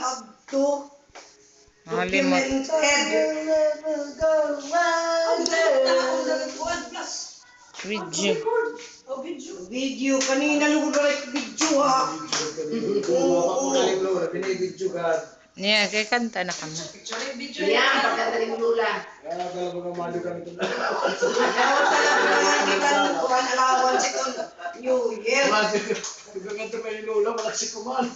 have to Malimot. Video. Video. Kanina lugod na video ha. Binibidyo ka. Yeah, kay kanta na kamo. Yan, pagkanta ni Lula. Kala mo madu ka nito. Ayaw talaga hindi ka kuhan alawan sa New Year. Ganito pa ni Lola, wala si Kuman.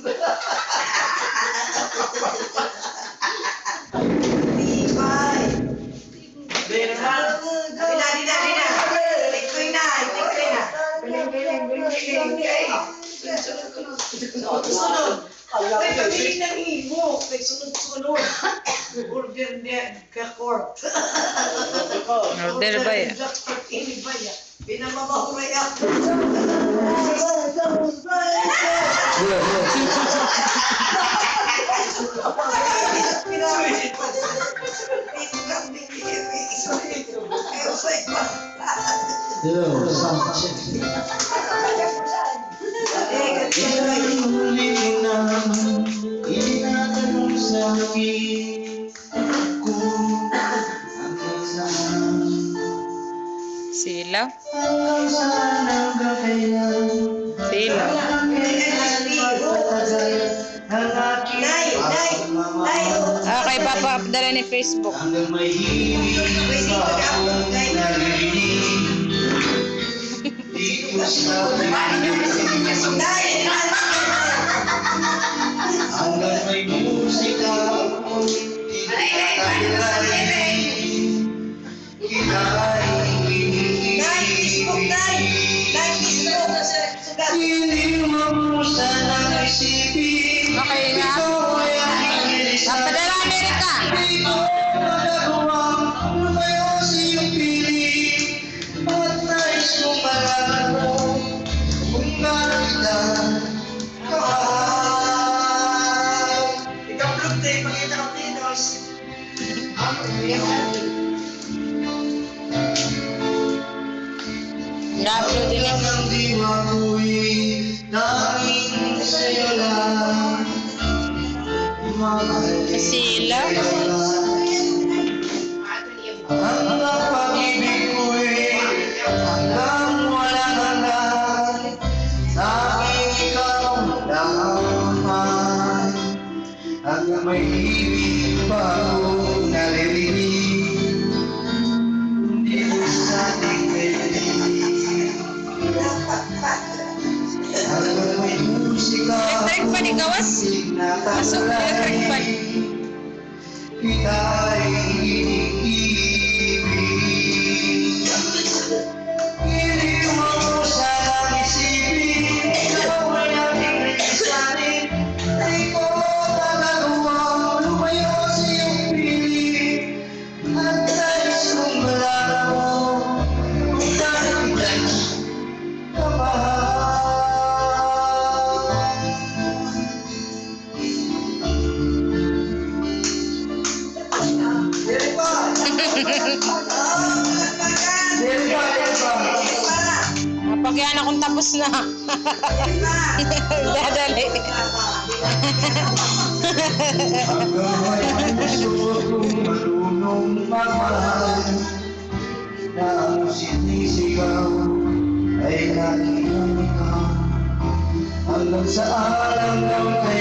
Bye. Di naman. Dina. Ito'y na. Sunod. Ay, pabiling ng imo. Kay sunod. Order niya ka court. Order ba yan? Ini ba yan? Pinamabahuray ako. Inatanong sa akin kung hanggang saan, Silaw? hanggang saan ang kakayahan, Silaw. ang aking pagmamahal. Kay Papa Abdala ni Facebook. Hanggang may hilig pa akong narinig dito sa hanggang may musika akong tinatahilay, kita ay hindi mo sanang isipin. Okay nga. Ikaw ay aking nilisan. Papadala Amerika. Di ko magagawang lumayo sa iyong piling at nais kong malaman mo kung gaano kita kamahal. Ikaw-vlog tayo, pakita ng Tinos. Na-upload din Hanggang ang diwa ko'y tanging sa'yo lang. Mahal Silaw? sa'yo lang. Hanggang pag-ibig ko'y hanggang walang hanggan, tanging ikaw ang dapat. Hanggang may ibig pa akong naririnig, hindi mo sa ating kaibigan. Hanggang may musika Electric fan, ikawas? Masok na electric fan. kita ay iniibig. Hindi mo sanang isipin, ikaw ay aking nilisanin. Di ko magagawang lumayo sa iyong piling at nais kong malaman mo kung gaano kita kamahal. Pag yan akong tapos na. Dadali. Hanggang may puso kong marunong magmahal, na ang sinisigaw ay nakikita, hanggang sa alam ng